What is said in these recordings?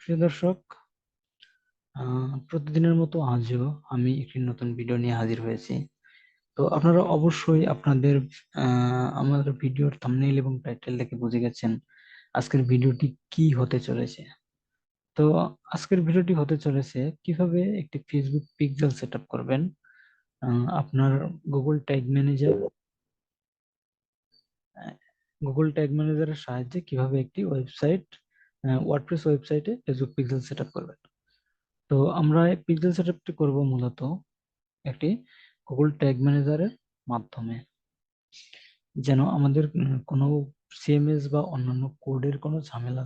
প্রিয় দর্শক, প্রতিদিনের মতো আজও আমি একটি নতুন ভিডিও নিয়ে হাজির হয়েছি। তো আপনারা অবশ্যই আপনাদের আমাদের ভিডিওর থাম্বনেইল এবং টাইটেল দেখে বুঝে গেছেন আজকের ভিডিওটি কি হতে চলেছে। তো আজকের ভিডিওটি হতে চলেছে কিভাবে একটি ফেসবুক পিক্সেল সেটআপ করবেন। আপনার Google tag manager Google tag ম্যানেজারের সাহায্যে কিভাবে একটি ওয়েবসাইট, ওয়ার্ডপ্রেস ওয়েবসাইটে ফেসবুক পিক্সেল সেটআপ করবেন। তো আমরা এই পিক্সেল সেটআপটি করব মূলত একটি গুগল ট্যাগ ম্যানেজারের মাধ্যমে, যেন আমাদের কোনো সিএমএস বা অন্যান্য কোডের কোনো ঝামেলা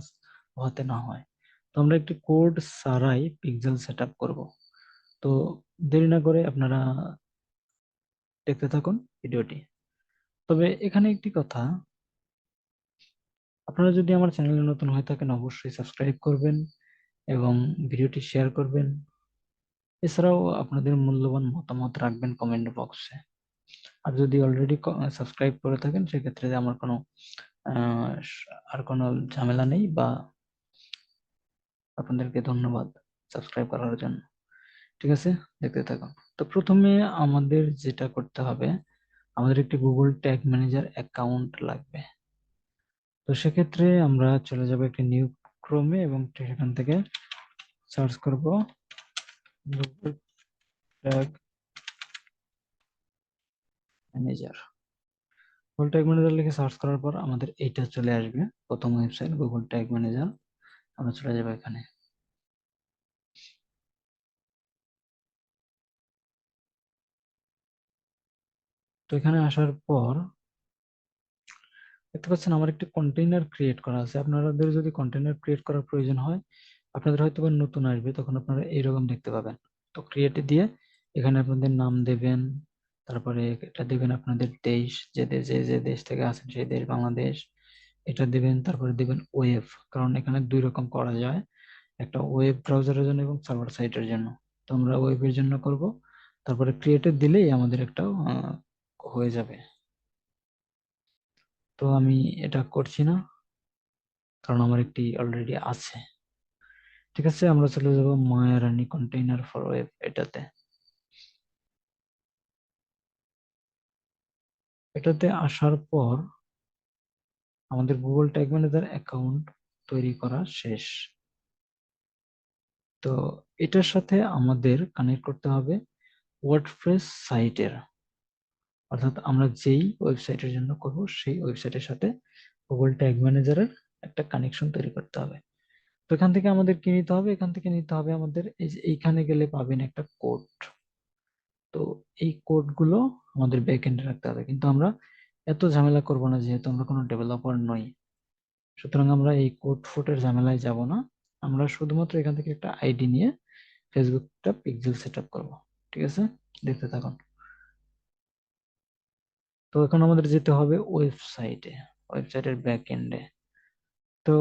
হতে না হয়। তো আমরা একটি কোড ছাড়াই পিক্সেল সেটআপ করব। তো দেরি না করে আপনারা দেখতে থাকুন ভিডিওটি। তবে এখানে একটি কথা, আপনারা যদি আমার চ্যানেলে নতুন হয়ে থাকেন অবশ্যই সাবস্ক্রাইব করবেন এবং ভিডিওটি শেয়ার করবেন। এছাড়াও আপনাদের মূল্যবান মতামত রাখবেন কমেন্ট বক্সে। আর যদি অলরেডি সাবস্ক্রাইব করে থাকেন সেক্ষেত্রে আমার কোনো আহ, আর কোনো ঝামেলা নেই, বা আপনাদেরকে ধন্যবাদ সাবস্ক্রাইব করার জন্য। ঠিক আছে, দেখতে থাকুন। তো প্রথমে আমাদের যেটা করতে হবে, আমাদের একটি গুগল ট্যাগ ম্যানেজার অ্যাকাউন্ট লাগবে। তো সেক্ষেত্রে আমরা চলে যাব একটি নিউ ক্রোমে এবং সেখান থেকে সার্চ করব Google tag manager. Google tag manager লিখে সার্চ করার পর আমাদের এইটা চলে আসবে, প্রথম ওয়েবসাইট গুগল ট্যাগ ম্যানেজার। আমরা চলে যাবো এখানে। তো এখানে আসার পর দেখতে পাচ্ছেন আমার একটি কন্টেইনার ক্রিয়েট করা আছে। আপনাদের যদি কন্টেইনার ক্রিয়েট করার প্রয়োজন হয়, আপনাদের হয়তো বা নতুন আসবে, তখন আপনারা এইরকম দেখতে পাবেন। তো ক্রিয়েটে দিয়ে এখানে আপনাদের নাম দেবেন, তারপরে এটা দেবেন আপনাদের দেশ, যে দেশ যে দেশ থেকে আছেন সেই দেশ বাংলাদেশ, এটা দিবেন। তারপরে দিবেন ওয়েব, কারণ এখানে দুই রকম করা যায়, একটা ওয়েব ব্রাউজারের জন্য এবং সার্ভার সাইটের জন্য। তো আমরা ওয়েবের জন্য করব। তারপরে ক্রিয়েটে দিলেই আমাদের একটা হয়ে যাবে। তো আমি এটা করছি না, কারণ আমার একটি অলরেডি আছে। ঠিক আছে, আমরা চলে যাব মায়া রানী কন্টেইনার ফর ওয়েব এটাতে। এটাতে আসার পর আমাদের গুগল ট্যাগ ম্যানেজার অ্যাকাউন্ট তৈরি করা শেষ। তো এটার সাথে আমাদের কানেক্ট করতে হবে ওয়ার্ডপ্রেস সাইটের, অর্থাৎ আমরা যেই ওয়েবসাইটের জন্য করব সেই ওয়েবসাইটের সাথে গুগল ট্যাগ ম্যানেজারের একটা কানেকশন তৈরি করতে হবে। তো এখান থেকে আমাদের কি নিতে হবে, এখান থেকে নিতে হবে আমাদের এই যে এইখানে গেলে পাবেন একটা কোড। তো এই কোড গুলো আমাদের ব্যাকএন্ডে রাখতে হবে, কিন্তু আমরা এত ঝামেলা করব না যেহেতু আমরা কোনো ডেভেলপার নই। সুতরাং আমরা এই কোড ফোটের ঝামেলায় যাব না। আমরা শুধুমাত্র এখান থেকে একটা আইডি নিয়ে ফেসবুকটা পিক্সেল সেট আপ করবো। ঠিক আছে, দেখতে থাকুন। তো এখন আমাদের যেতে হবে ওয়েবসাইটে, ওয়েবসাইটের ব্যাকএন্ডে। তো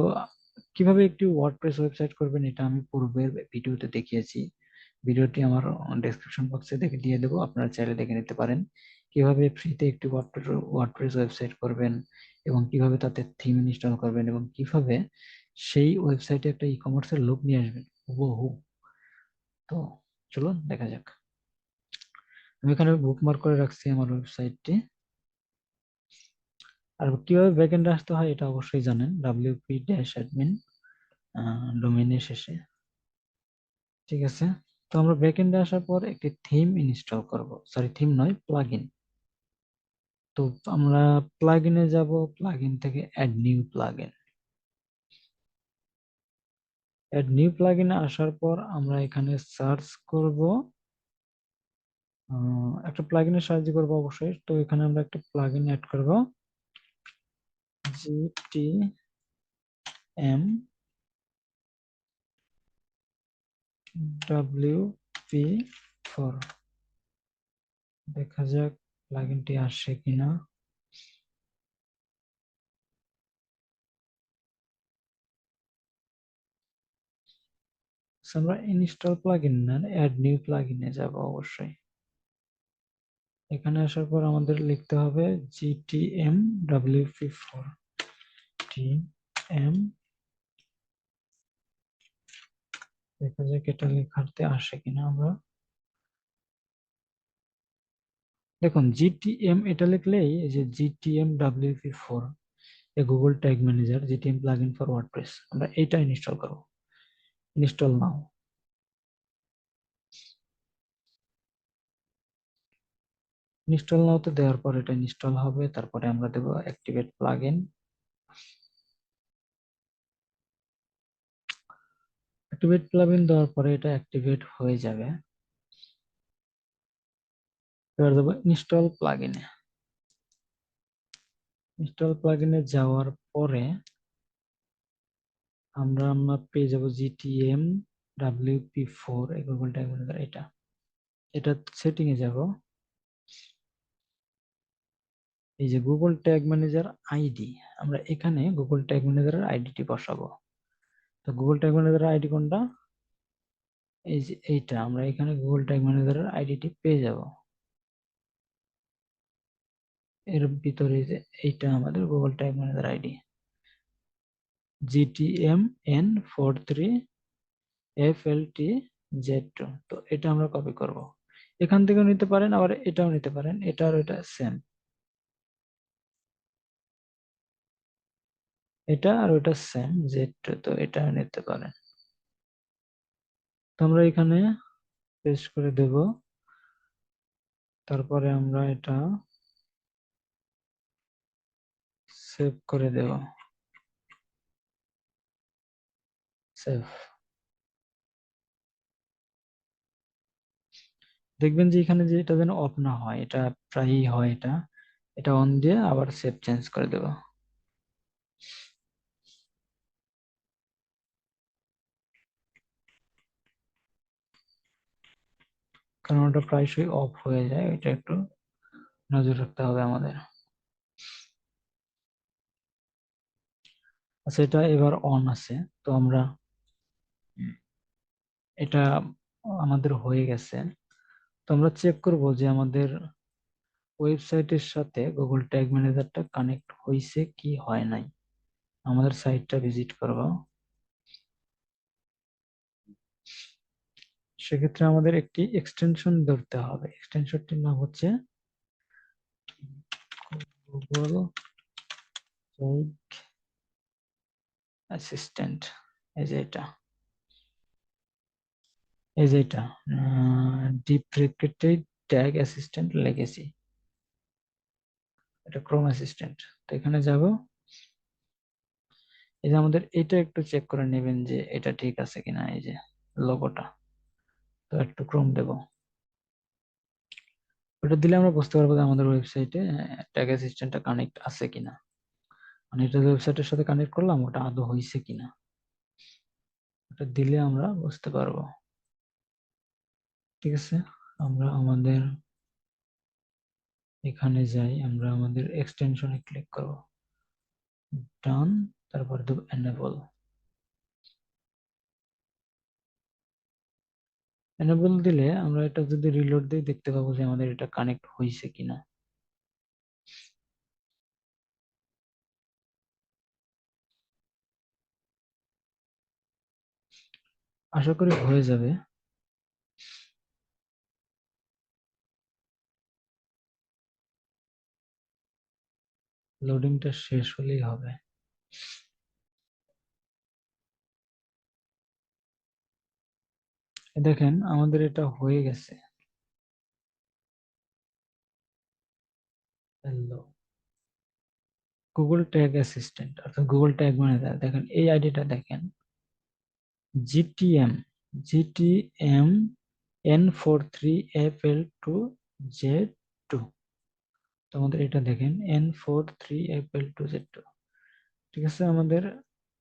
কিভাবে একটি ওয়ার্ডপ্রেস ওয়েবসাইট করবেন এটা আমি পূর্বের ভিডিওতে দেখিয়েছি। ভিডিওটি আমার ডেসক্রিপশন বক্সে দেখে দিয়ে দেবো, আপনারা চাইলে দেখে নিতে পারেন কিভাবে ফ্রিতে একটি ওয়ার্ডপ্রেস ওয়েবসাইট করবেন এবং কিভাবে তাতে থিম ইনস্টল করবেন এবং কিভাবে সেই ওয়েবসাইটে একটা ই কমার্সের লুক নিয়ে আসবেন হুবহু। তো চলুন দেখা যাক। আমি এখানে বুকমার্ক করে রাখছি আমার ওয়েবসাইটটি। আর কিভাবে ব্যাকএন্ডে আসতে হয় এটা অবশ্যই জানেন, wp-admin ডোমেইনের শেষে। ঠিক আছে, তো আমরা ব্যাকএন্ডে আসার পর একটি থিম ইনস্টল করব, সরি থিম নয়, প্লাগইন। তো আমরা প্লাগইনে যাব, প্লাগইন থেকে add new plugin. Add new প্লাগইনে আসার পর আমরা এখানে সার্চ করব, একটা প্লাগইনের সাহায্য করব অবশ্যই। তো এখানে আমরা একটা প্লাগইন অ্যাড করব, GTM WP4। দেখা যাক প্লাগইনটি আসে কিনা। আমরা ইনস্টল প্লাগইন না, অ্যাড নিউ প্লাগইনে যাব অবশ্যই। এখানে আসার পর আমাদের লিখতে হবে GTM WP4, TM দেখা যাক এটা লেখাতে আসে কিনা আমরা। দেখুন জিটিএম এটা লিখলেই এই যে GTM WP4 A Google tag manager GTM plugin for WordPress, আমরা এটা ইনস্টল করব। ইনস্টল নাও। ইনস্টল নাওতে দেওয়ার পর এটা ইনস্টল হবে, তারপরে আমরা দেব অ্যাক্টিভেট প্লাগইন। অ্যাক্টিভেট প্লাগইন দেওয়ার পরে এটা অ্যাক্টিভেট হয়ে যাবে। এবার দেবো ইনস্টল প্লাগইনে। ইনস্টল প্লাগইনে যাওয়ার পরে আমরা পেয়ে যাব GTM WP4 Google tag manager. এটা সেটিং এ যাব। এই যে গুগল ট্যাগ ম্যানেজার আইডি, আমরা এখানে গুগল ট্যাগ ম্যানেজারের আইডিটি বসাবো। তো গুগল ট্যাগ ম্যানেজারের আইডি কোনটা? এই যে এইটা, আমরা এখানে গুগল ট্যাগ ম্যানেজারের আইডিটি পেয়ে যাব। এর ভিতরে যে এইটা আমাদের Google tag manager ID GTMN43FLTZ2। তো এটা আমরা কপি করব, এখান থেকেও নিতে পারেন, আবার এটাও নিতে পারেন, এটা আর এটা সেম, এটা আর ওটা সেম Z2, তো এটা নিতে পারেন। তো আমরা এখানে পেস্ট করে দেব, তারপরে আমরা এটা সেভ করে দেব। সেভ। দেখবেন যে এখানে যে এটা যেন অফ না হয়, এটা প্রায়ই হয়, এটা এটা অন দিয়ে আবার সেভ চেঞ্জ করে দেব, কারণ ওটা প্রায়শই অফ হয়ে যায়, এটা একটু নজর রাখতে হবে আমাদের। আচ্ছা, এটা এবার অন আছে, তো আমরা এটা আমাদের হয়ে গেছে। তো আমরা চেক করব যে আমাদের ওয়েবসাইটের সাথে গুগল ট্যাগ ম্যানেজারটা কানেক্ট হয়েছে কি হয় নাই। আমাদের সাইটটা ভিজিট করব। সেক্ষেত্রে আমাদের একটি এক্সটেনশন ধরতে হবে, এক্সটেনশনটির নাম হচ্ছে গুগল ট্যাগ অ্যাসিস্ট্যান্ট। এই যে এটা, এই যে এটা ডিপ্রিকেটেড ট্যাগ অ্যাসিস্ট্যান্ট লেগেসি, এটা ক্রোম অ্যাসিস্ট্যান্ট। তো এখানে যাব, এই যে আমাদের এটা একটু চেক করে নেবেন যে এটা ঠিক আছে কিনা, এই যে লোগোটা। তো একটু ক্রোম দেব, ওটা দিলে আমরা বুঝতে পারবো যে আমাদের ওয়েবসাইটে ট্যাগ অ্যাসিস্ট্যান্টটা কানেক্ট আছে কিনা, মানে এটা ওয়েবসাইটের সাথে কানেক্ট করলাম, ওটা আদৌ হয়েছে কিনা, ওটা দিলে আমরা বুঝতে পারবো। ঠিক আছে, আমরা আমাদের এখানে যাই, আমরা আমাদের এক্সটেনশনে ক্লিক করব, ডান, তারপর দেব এনেবল। এনেবল দিলে আমরা এটা যদি রিলোড দিই, দেখতে পাবো যে আমাদের এটা কানেক্ট হয়েছে কিনা। আশা করি হয়ে যাবে। লোডিংটা শেষ হলেই হবে। দেখেন আমাদের এটা হয়ে গেছে। হ্যালো, গুগল ট্যাগ অ্যাসিস্ট্যান্ট অর্থাৎ গুগল ট্যাগ ম্যানেজার, দেখেন এই আইডিটা দেখেন, জিটিএম জিটিএম N43FL2Z2। তো আমাদের এটা দেখেন N43FL2Z2। ঠিক আছে, আমাদের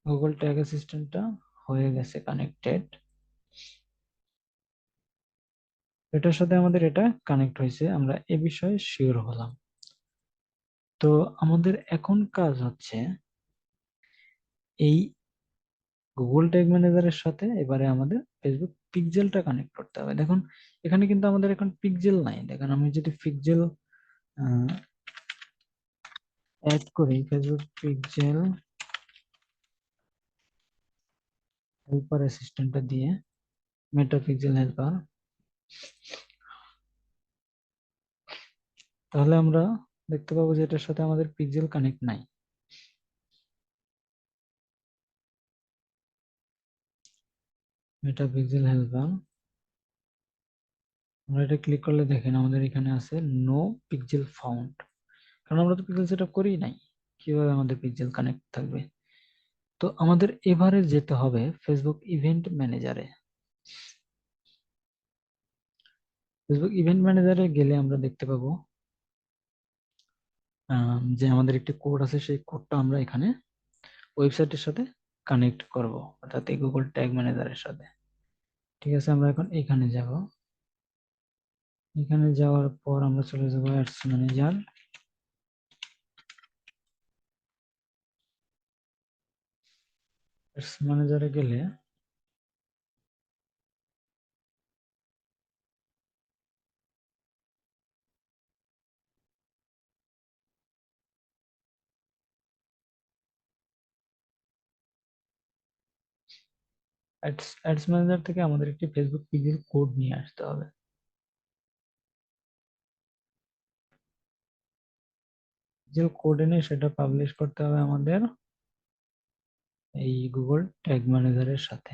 গুগল ট্যাগ অ্যাসিস্ট্যান্টটা হয়ে গেছে কানেক্টেড, এটার সাথে আমাদের এটা কানেক্ট হয়েছে, আমরা এ বিষয়ে শিওর হলাম। তো আমাদের এখন কাজ হচ্ছে এই গুগল ট্যাগ ম্যানেজারের সাথে এবারে আমাদের ফেসবুক পিক্সেলটা কানেক্ট করতে হবে। দেখুন এখানে কিন্তু আমাদের এখন পিক্সেল নাই, দেখেন আমি যদি পিক্সেল অ্যাড করি, ফেসবুক পিক্সেল হেল্পার অ্যাসিস্ট্যান্টটা দিয়ে, মেটা পিক্সেল হেল্পার, তাহলে আমরা দেখতে পাবো যে এটার সাথে আমাদের পিক্সেল কানেক্ট নাই। মেটা পিক্সেল হেল্পার, আমরা এটা ক্লিক করলে দেখেন আমাদের এখানে আছে নো পিক্সেল ফাউন্ড, কারণ আমরা তো পিক্সেল সেটআপ করি নাই, কিভাবে আমাদের পিক্সেল কানেক্ট থাকবে? তো আমাদের এবারে যেতে হবে ফেসবুক ইভেন্ট ম্যানেজারে। ফেসবুক ইভেন্ট ম্যানেজারে গেলে আমরা দেখতে পাবো যে আমাদের একটি কোড আছে, সেই কোডটা আমরা এখানে ওয়েবসাইটের সাথে কানেক্ট করব, অর্থাৎ এই গুগল ট্যাগ ম্যানেজারের সাথে। ঠিক আছে, আমরা এখন এখানে যাব। এখানে যাওয়ার পর আমরা চলে যাব অ্যাডস ম্যানেজার। অ্যাডস ম্যানেজারে গেলে অ্যাডস ম্যানেজার থেকে আমাদের একটি ফেসবুক পেজের কোড নিয়ে আসতে হবে। যে কোড এনে সেটা পাবলিশ করতে হবে আমাদের এই গুগল ট্যাগ ম্যানেজারের সাথে।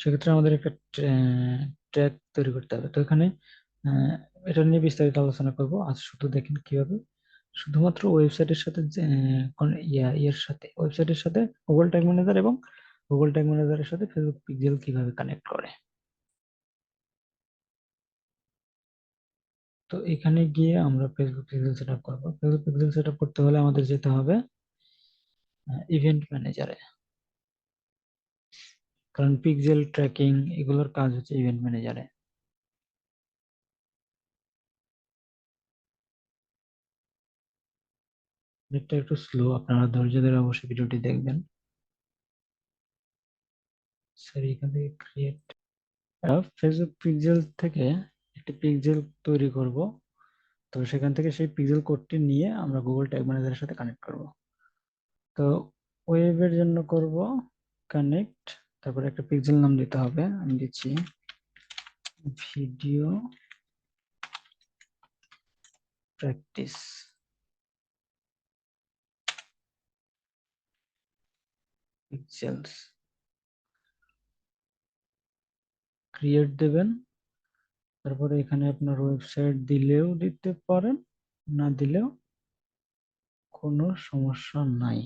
সেক্ষেত্রে আমাদের একটা ট্র্যাক তৈরি করতে হবে। তো এখানে আহ, এটা নিয়ে বিস্তারিত আলোচনা করব আজ। শুধু দেখেন কিভাবে শুধুমাত্র ওয়েবসাইটের সাথে ইয়ের সাথে ওয়েবসাইটের সাথে গুগল ট্যাগ ম্যানেজার এবং গুগল ট্যাগ ম্যানেজারের সাথে ফেসবুক পিক্সেল কিভাবে কানেক্ট করে। তো এখানে গিয়ে আমরা ফেসবুক পিক্সেল সেটআপ করব। ফেসবুক পিক্সেল সেটআপ করতে হলে আমাদের যেতে হবে ইভেন্ট ম্যানেজারে, কারণ পিক্সেল ট্র্যাকিং এগুলোর কাজ হচ্ছে ইভেন্ট ম্যানেজারে। নেটটা একটু স্লো, আপনারা ধৈর্য ধরে অবশ্যই ভিডিওটি দেখবেন। স্যার এখান থেকে ক্রিয়েট ফেসবুক পিক্সেল থেকে একটি পিক্সেল তৈরি করব। তো সেখান থেকে সেই পিক্সেল কোডটি নিয়ে আমরা গুগল ট্যাগ ম্যানেজারের সাথে কানেক্ট করব। তো ওয়েবের জন্য করব কানেক্ট, তারপরে একটা পিক্সেল নাম দিতে হবে, আমি দিচ্ছি ভিডিও প্র্যাকটিস পিক্সেলস। ক্রিয়েট দেবেন, তারপরে এখানে আপনার ওয়েবসাইট দিলেও দিতে পারেন, না দিলেও কোনো সমস্যা নাই।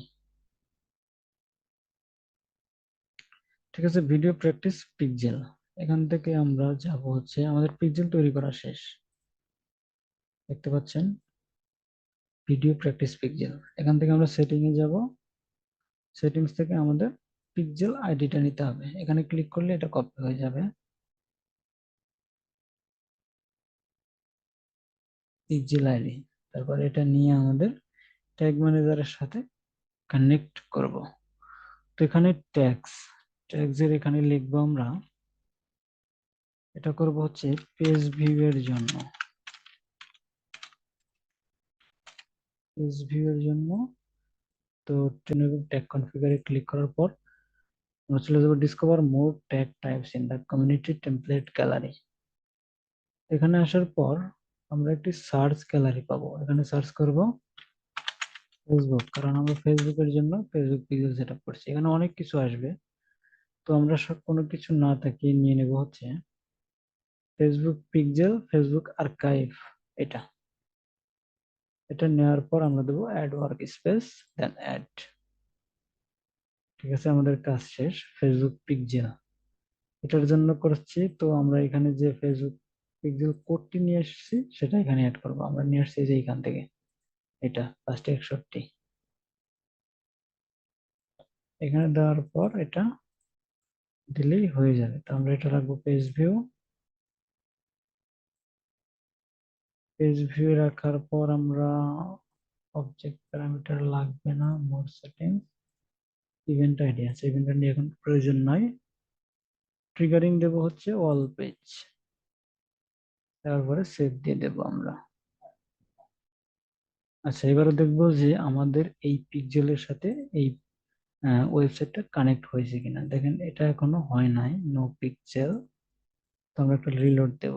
ঠিক আছে, ভিডিও প্র্যাকটিস পিক্সেল, এখান থেকে আমরা যাব হচ্ছে আমাদের পিক্সেল তৈরি করা শেষ, দেখতে পাচ্ছেন ভিডিও প্র্যাকটিস পিক্সেল। এখান থেকে আমরা সেটিং এ যাব, সেটিংস থেকে আমাদের পিক্সেল আইডিটা নিতে হবে, এখানে ক্লিক করলে এটা কপি হয়ে যাবে পিক্সেল আইডি। তারপর এটা নিয়ে আমাদের ট্যাগ ম্যানেজারের সাথে কানেক্ট করব। তো এখানে ট্যাগস, ট্যাগস এর এখানে লিখবো আমরা, এটা করব হচ্ছে পেজ ভিউ এর জন্য, পেজ ভিউ এর জন্য। তো ট্যাগ কনফিগারে ক্লিক করার পর আমরা চলে যাবো discover more tag types in the community template gallery. এখানে আসার পর আমরা একটি সার্চ গ্যালারি পাবো, এখানে সার্চ করব ফেসবুক, কারণ আমরা ফেসবুকের জন্য ফেসবুক পেজ সেট আপ করছি। এখানে অনেক কিছু আসবে, তো আমরা সব কোনো কিছু না তাকিয়ে নিয়ে নেব হচ্ছে ফেসবুক পিক্সেল ফেসবুক আর্কাইভ। এটা এটা নেওয়ার পর আমরা দেবো অ্যাড ওয়ার্ক স্পেস, দেন অ্যাড। ঠিক আছে, আমাদের কাজ শেষ। ফেসবুক পিক্সেল এটার জন্য করছি, তো আমরা এখানে যে ফেসবুক পিক্সেল কোডটি নিয়ে এসেছি সেটা এখানে অ্যাড করবো। আমরা নিয়ে আসছি যে এখান থেকে, এটা ফার্স্ট 61 এখানে দেওয়ার পর এটা দিলেই হয়ে যাবে। তো আমরা এটা রাখবো পেজ ভিউ। পেজ ভিউ রাখার পর আমরা অবজেক্ট প্যারামিটার লাগবে না, মোর সেটিংস, ইভেন্ট আইডি আছে, ইভেন্ট আইডি এখন প্রয়োজন নাই। ট্রিগারিং দেব হচ্ছে অল পেজ, তারপরে সেভ দিয়ে দেব আমরা। আচ্ছা, এবারে দেখবো যে আমাদের এই পিক্সেলের সাথে এই ওয়েবসাইটটা কানেক্ট হয়েছে কিনা। দেখেন এটা এখনো হয় নাই, নো পিক্সেল। তো আমরা একটা রিলোড দেব।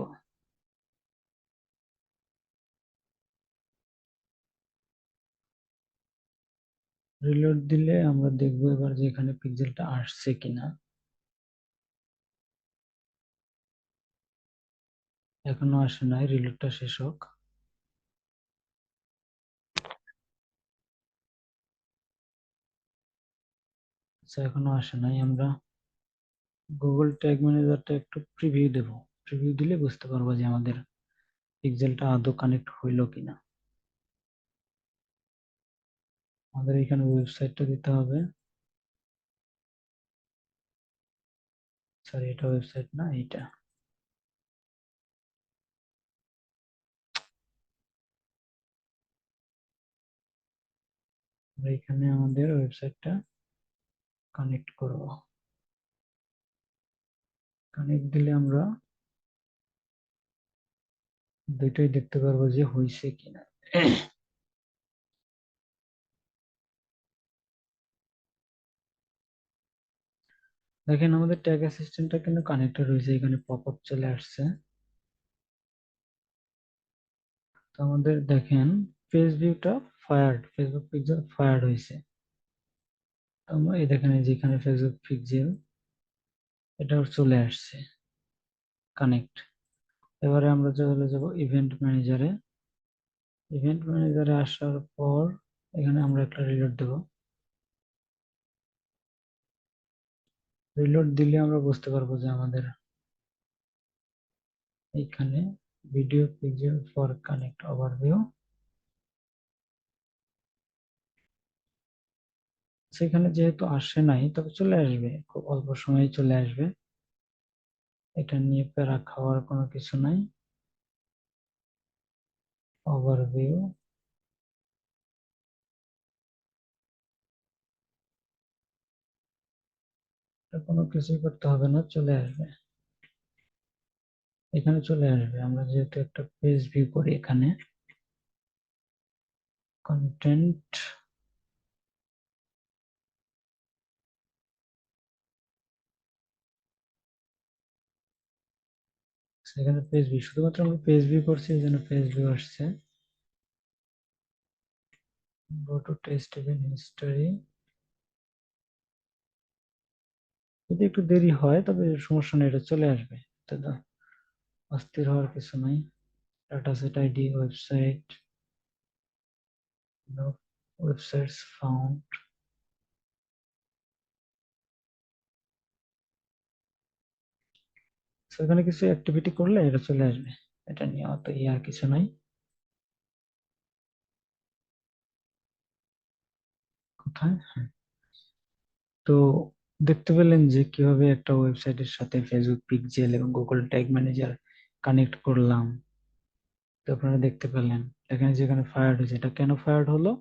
রিলোড দিলে আমরা দেখবো এবার যে এখানে পিক্সেলটা আসছে কিনা। এখনো আসে নাই, রিলোডটা শেষ হোক। আচ্ছা, এখনো আসে নাই। আমরা গুগল ট্যাগ ম্যানেজারটা একটু প্রিভিউ দেব। প্রিভিউ দিলে বুঝতে পারবো যে আমাদের পিক্সেলটা আদৌ কানেক্ট হইলো কিনা। আমাদের এখানে ওয়েবসাইটটা দিতে হবে। সরি, এটা ওয়েবসাইট না, এইটা। আমরা এখানে আমাদের ওয়েবসাইটটা কানেক্ট করব। কানেক্ট দিলে আমরা দুইটাই দেখতে পারবো যে হয়েছে কিনা। দেখেন আমাদের ট্যাগ অ্যাসিস্ট্যান্টটা কিন্তু কানেক্টেড হয়েছে, এখানে পপ আপ চলে আসছে। তো আমাদের দেখেন পেজ ভিউটা ফায়ার্ড, ফেসবুক পিক্সেল ফায়ার্ড হয়েছে। তো আমরা এই দেখেন এই যেখানে ফেসবুক পিক্সেল এটাও চলে আসছে কানেক্ট। এবারে আমরা চলে যাব ইভেন্ট ম্যানেজারে। ইভেন্ট ম্যানেজারে আসার পর এখানে আমরা একটা রিলোড দেব। রিলোড দিলে আমরা বুঝতে পারবো যে আমাদের এইখানে video pixel for connect overview, সেখানে যেহেতু আসে নাই তবে চলে আসবে, খুব অল্প সময়ে চলে আসবে। এটা নিয়ে প্যারা খাওয়ার কোনো কিছু নাই। ওভারভিউ, কোনো কিছুই করতে হবে না, চলে আসবে। এখানে চলে আসবে। আমরা যেহেতু একটা পেজ ভিউ করি, এখানে কন্টেন্ট, সেখানে পেজ ভিউ, শুধুমাত্র আমরা পেজ ভিউ করছি এই জন্য পেজ ভিউ আসছে। Go to test event history. যদি একটু দেরি হয় তবে সমস্যা নেই, এটা চলে আসবে। তো অস্থির হওয়ার কিছু নাই। Data set ID, website, websites found. সেখানে কিছু অ্যাক্টিভিটি করলে এটা চলে আসবে। এটা নিয়ে অত আর কিছু নাই। কোথায়, হ্যাঁ। তো দেখতে পেলেন যে কিভাবে একটা ওয়েবসাইটের সাথে ফেসবুক পিক্সেল এবং গুগল ট্যাগ ম্যানেজার কানেক্ট করলাম। তো আপনারা দেখতে পেলেন এখানে যেখানে ফায়ার্ড হয়েছে, এটা কেন ফায়ার্ড হলো?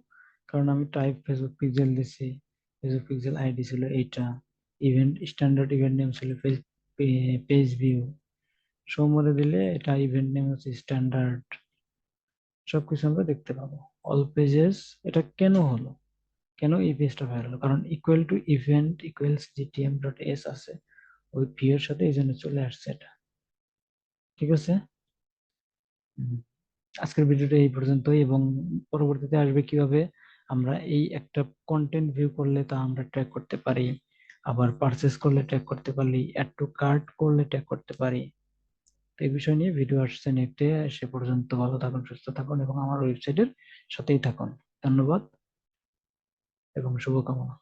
কারণ আমি টাইপ ফেসবুক পিক্সেল দিছি, ফেসবুক পিক্সেল আইডি ছিল এইটা, ইভেন্ট স্ট্যান্ডার্ড ইভেন্ট নেম ছিল পেজ ভিউ। সমরে দিলে এটা ইভেন্ট নেম হচ্ছে স্ট্যান্ডার্ড। সবকিছু আমরা দেখতে পাবো। অল পেজেস, এটা কেন হলো, কেন এই পেজটা ভাইরাল হলো? কারণ equal to event equals GTM dot S আছে ওই ভিউ এর সাথে, এই জন্য চলে আসছে এটা। ঠিক আছে। হুম। আজকের ভিডিওটা এই পর্যন্তই, এবং পরবর্তীতে আসবে কিভাবে আমরা এই একটা কন্টেন্ট ভিউ করলে তা আমরা ট্র্যাক করতে পারি, আবার পারচেস করলে ট্র্যাক করতে পারি, অ্যাড টু কার্ট করলে ট্র্যাক করতে পারি। তো এই বিষয় নিয়ে ভিডিও আসছে নেক্সটে। সে পর্যন্ত ভালো থাকুন, সুস্থ থাকুন এবং আমার ওয়েবসাইটের সাথেই থাকুন। ধন্যবাদ এবং শুভকামনা।